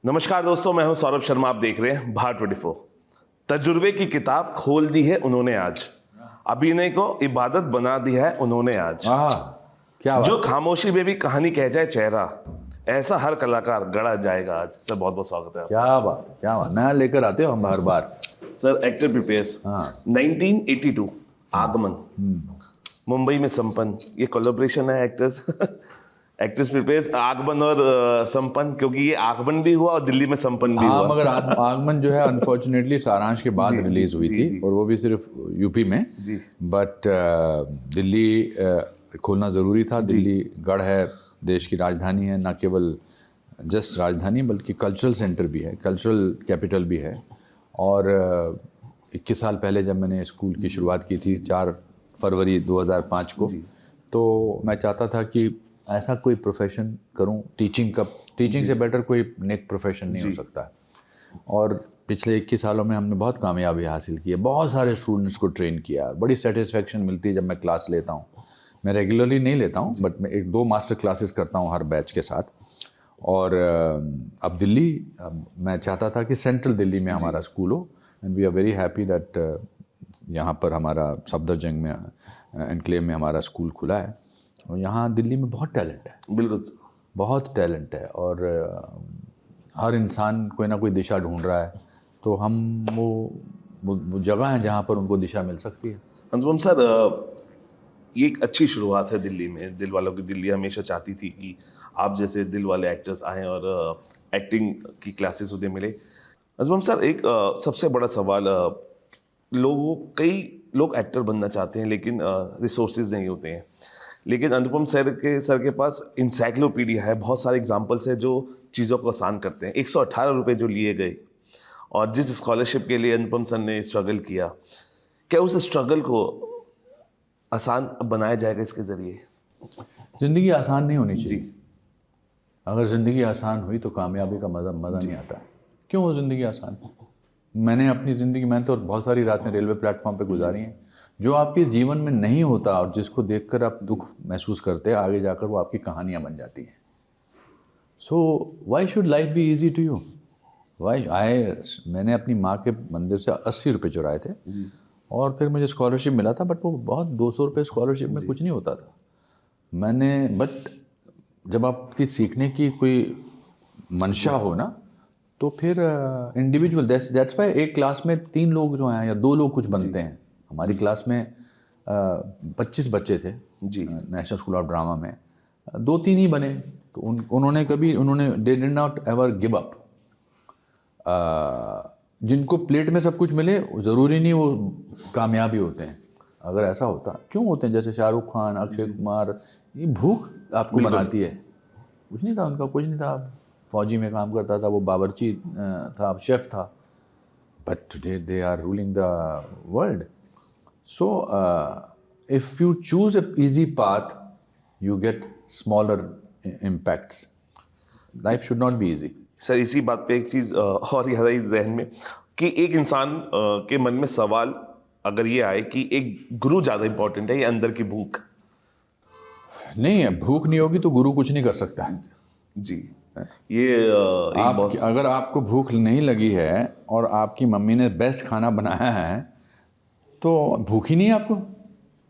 नमस्कार दोस्तों, मैं हूं सौरभ शर्मा। आप देख रहे हैं भारत 24। तजुर्बे की किताब खोल दी है उन्होंने आज, अभिनय को इबादत बना दी है उन्होंने आज। क्या बात जो खामोशी में भी कहानी कह जाए चेहरा, ऐसा हर कलाकार गढ़ा जाएगा आज। सर बहुत बहुत स्वागत है। क्या बात, क्या बात, नया लेकर आते हो हम हर बार। सर एक्टर प्रिपेयर्स 1982 आगमन, मुंबई में संपन्न, ये कोलैबोरेशन है एक्टर्स एक्ट्रेस प्रिपेयर्स आगमन और संपन्न, क्योंकि ये आगमन भी हुआ और दिल्ली में संपन्न भी हुआ। मगर आगमन जो है अनफॉर्चुनेटली सारांश के बाद रिलीज हुई थी और वो भी सिर्फ यूपी में। बट दिल्ली खोलना ज़रूरी था। दिल्ली गढ़ है, देश की राजधानी है, ना केवल जस्ट राजधानी बल्कि कल्चरल सेंटर भी है, कल्चरल कैपिटल भी है। और 21 साल पहले जब मैंने स्कूल की शुरुआत की थी 4 फरवरी 2005 को, तो मैं चाहता था कि ऐसा कोई प्रोफेशन करूं, टीचिंग से बेटर कोई नेक प्रोफेशन नहीं हो सकता। और पिछले 21 सालों में हमने बहुत कामयाबी हासिल की है, बहुत सारे स्टूडेंट्स को ट्रेन किया, बड़ी सेटिस्फेक्शन मिलती है जब मैं क्लास लेता हूं। मैं रेगुलरली नहीं लेता हूं, बट मैं 1-2 मास्टर क्लासेस करता हूं हर बैच के साथ। और अब दिल्ली, मैं चाहता था कि सेंट्रल दिल्ली में हमारा स्कूल हो, and we are very happy that यहाँ पर हमारा सफदरजंग में एनक्लेव में हमारा स्कूल खुला है। और यहाँ दिल्ली में बहुत टैलेंट है, बिल्कुल बहुत टैलेंट है, और हर इंसान कोई ना कोई दिशा ढूंढ रहा है। तो हम वो जगह है जहाँ पर उनको दिशा मिल सकती है। अनुपम सर, ये एक अच्छी शुरुआत है दिल्ली में। दिल वालों की दिल्ली हमेशा चाहती थी कि आप जैसे दिल वाले एक्टर्स आएँ और एक्टिंग की क्लासेस उन्हें मिले। अनुपम सर, एक सबसे बड़ा सवाल, कई लोग एक्टर बनना चाहते हैं लेकिन रिसोर्सेज नहीं होते हैं। लेकिन अनुपम सर के पास इंसाइक्लोपीडिया है, बहुत सारे एग्जाम्पल्स हैं जो चीज़ों को आसान करते हैं। 118 रुपये जो लिए गए और जिस स्कॉलरशिप के लिए अनुपम सर ने स्ट्रगल किया, क्या उस स्ट्रगल को आसान बनाया जाएगा इसके ज़रिए? ज़िंदगी आसान नहीं होनी चाहिए। अगर ज़िंदगी आसान हुई तो कामयाबी का मज़ा नहीं आता। क्यों हो ज़िंदगी आसान? मैंने अपनी ज़िंदगी, मैंने तो बहुत सारी रातें रेलवे प्लेटफॉर्म पे गुजारी हैं। जो आपके जीवन में नहीं होता और जिसको देखकर आप दुख महसूस करते हैं, आगे जाकर वो आपकी कहानियाँ बन जाती हैं। So why should life be easy to you? मैंने अपनी माँ के मंदिर से 80 रुपये चुराए थे और फिर मुझे स्कॉलरशिप मिला था, बट वो बहुत 200 रुपये स्कॉलरशिप में कुछ नहीं होता था। बट जब आपकी सीखने की कोई मंशा हो ना, तो फिर इंडिविजुअल, दैट्स वाई एक क्लास में 3 लोग जो हैं या 2 लोग कुछ बनते हैं। हमारी क्लास में 25 बच्चे थे नेशनल स्कूल ऑफ ड्रामा में, 2-3 ही बने। तो उन्होंने they did not ever give up. जिनको प्लेट में सब कुछ मिले ज़रूरी नहीं वो कामयाबी होते हैं। अगर ऐसा होता, क्यों होते हैं? जैसे शाहरुख खान, अक्षय कुमार, ये भूख आपको बनाती है। कुछ नहीं था उनका, कुछ नहीं था। फौजी में काम करता था, वो बावर्ची था, शेफ था, but today they are ruling the world. So, if you choose an easy path, you get smaller impacts. Life should not be easy. Sir, इसी बात पे एक चीज़ और याद आई जहन में कि एक इंसान के मन में सवाल अगर ये आए कि एक गुरु ज़्यादा इंपॉर्टेंट है या अंदर की भूख? नहीं है, भूख नहीं होगी तो गुरु कुछ नहीं कर सकता है जी। ये अगर आपको भूख नहीं लगी है और आपकी मम्मी ने बेस्ट खाना बनाया है तो भूख ही नहीं है आपको,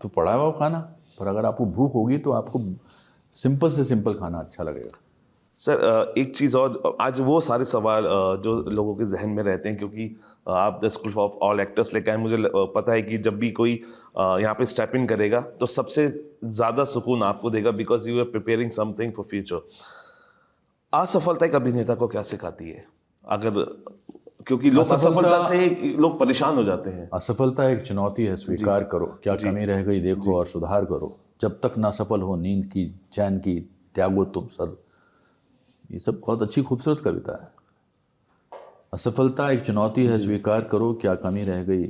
तो पड़ा हुआ खाना। पर अगर आपको भूख होगी तो आपको सिंपल से सिंपल खाना अच्छा लगेगा। सर, एक चीज़ और, आज वो सारे सवाल जो लोगों के जहन में रहते हैं, क्योंकि आप the school of all actors लेकर आए, मुझे पता है कि जब भी कोई यहाँ पे स्टेप इन करेगा तो सबसे ज़्यादा सुकून आपको देगा, because you are preparing something for future. असफलता एक अभिनेता को क्या सिखाती है? क्योंकि लोग असफलता से लोग परेशान हो जाते हैं। असफलता एक चुनौती है, स्वीकार करो, क्या कमी रह गई देखो और सुधार करो। जब तक ना सफल हो नींद की चैन की त्यागो तुम सर। ये सब बहुत अच्छी खूबसूरत कविता है। असफलता एक चुनौती है, स्वीकार करो, क्या कमी रह गई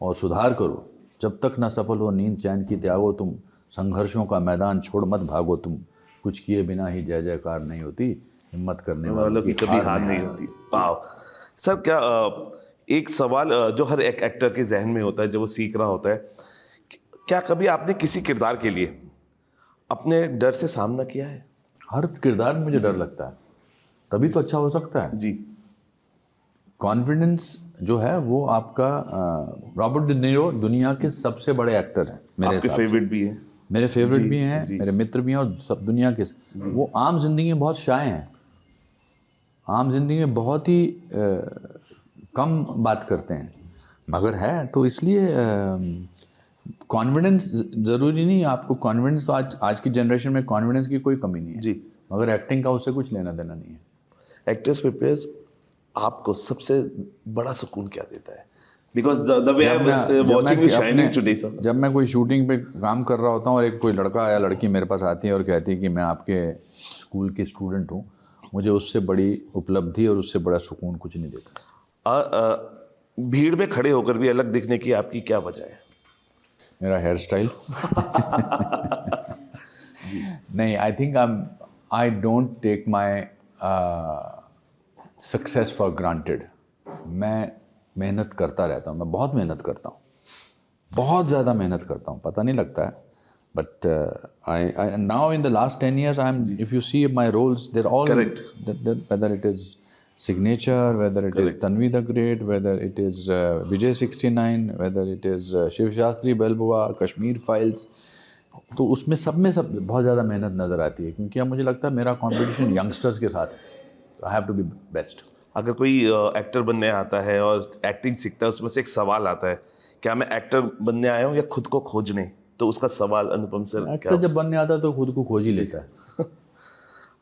और सुधार करो। जब तक ना सफल हो नींद चैन की त्यागो तुम, संघर्षों का मैदान छोड़ मत भागो तुम। कुछ किए बिना ही जय जयकार नहीं होती, हिम्मत करने वालों की कभी हार नहीं होती। वाह सर, क्या एक सवाल जो हर एक एक्टर के जहन में होता है जब वो सीख रहा होता है, क्या कभी आपने किसी किरदार के लिए अपने डर से सामना किया है? हर किरदार में मुझे डर लगता है। तभी तो अच्छा हो सकता है। जी कॉन्फिडेंस जो है वो आपका रॉबर्ट डी नीरो दुनिया के सबसे बड़े एक्टर हैं मेरे आपके हिसाब से। फेवरेट भी हैं। मेरे फेवरेट जी, भी हैं, जी। मेरे मित्र भी हैं और सब दुनिया के। वो आम जिंदगी में बहुत शाय हैं, आम जिंदगी में बहुत ही कम बात करते हैं, मगर है तो इसलिए कॉन्फिडेंस ज़रूरी नहीं। आपको कॉन्फिडेंस तो आज की जनरेशन में कॉन्फिडेंस की कोई कमी नहीं है जी। मगर एक्टिंग का उससे कुछ लेना देना नहीं है। एक्टर्स प्रिपेयर्स आपको सबसे बड़ा सुकून क्या देता है? Because the way I was watching you shining today sir. जब मैं कोई शूटिंग पे काम कर रहा होता हूँ और एक कोई लड़का या लड़की मेरे पास आती है और कहती है कि मैं आपके स्कूल की स्टूडेंट हूँ, मुझे उससे बड़ी उपलब्धि और उससे बड़ा सुकून कुछ नहीं देता। भीड़ में खड़े होकर भी अलग दिखने की आपकी क्या वजह है? मेरा हेयर स्टाइल नहीं, I think I don't take my success for granted. मैं मेहनत करता रहता हूँ, मैं बहुत मेहनत करता हूँ, बहुत ज़्यादा मेहनत करता हूँ, पता नहीं लगता है। But I now in the last 10 years I am, if you see my roles there all, whether it is Signature, whether it is Tanvi the great, whether it is Vijay 69, whether it is Shiv Shastri Balboa, Kashmir files, तो उसमें सब बहुत ज़्यादा मेहनत नज़र आती है, क्योंकि अब मुझे लगता है मेरा कंपटीशन यंगस्टर्स के साथ है। I have to be best. अगर कोई एक्टर बनने आता है और एक्टिंग सीखता है, उसमें से एक सवाल आता है, क्या मैं एक्टर बनने आया हूँ या खुद को खोजने? तो उसका सवाल अनुपम सर एक्टर जब बनने आता है तो खुद को खोज ही लेता है।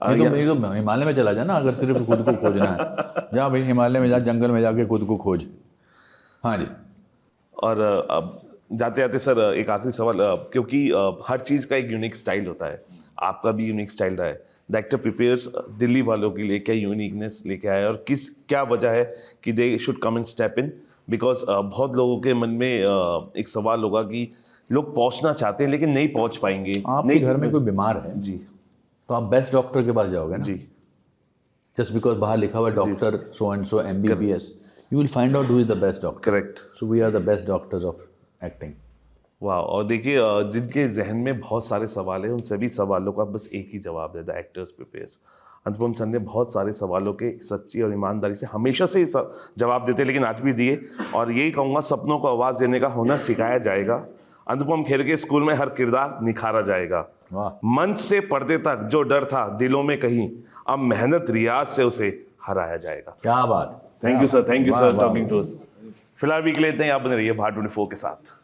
नहीं तो हिमालय में चला जाए ना, अगर सिर्फ खुद को खोजना है, जा भाई हिमालय में जा, जंगल में जाके खुद को खोज। हाँ जी। और अब जाते जाते सर एक आखिरी सवाल, क्योंकि हर चीज़ का एक यूनिक स्टाइल होता है, आपका भी यूनिक स्टाइल रहा है। द एक्टर प्रिपेयर्स दिल्ली वालों के लिए क्या यूनिकनेस लेके आया और क्या वजह है कि they should come and step in? Because बहुत लोगों के मन में एक सवाल होगा कि लोग पहुंचना चाहते हैं लेकिन नहीं पहुंच पाएंगे। आपके घर में कोई बीमार है जी, तो आप बेस्ट डॉक्टर के पास जाओगे ना जी। जस्ट बिकॉज बाहर लिखा हुआ doctor so and so MBBS, you will find out who is the best doctor. Correct. So we are the best doctors of acting. वाह। और देखिए, जिनके जहन में बहुत सारे सवाल हैं, उन सभी सवालों का बस एक ही जवाब है, the actors prepares. Anupam sir ने बहुत सारे सवालों के सच्ची और ईमानदारी से हमेशा से जवाब देते, लेकिन आज भी दिए। और यही कहूँगा, सपनों को आवाज़ देने का हुनर सिखाया जाएगा। अनुपम खेर के स्कूल में हर किरदार निखारा जाएगा। मंच से पर्दे तक जो डर था दिलों में कहीं, अब मेहनत रियाज से उसे हराया जाएगा। क्या बात। Thank you sir, thank you sir talking to us. फिलहाल भी के लिए इतना ही। आप बने रहिए भारत 24 के साथ।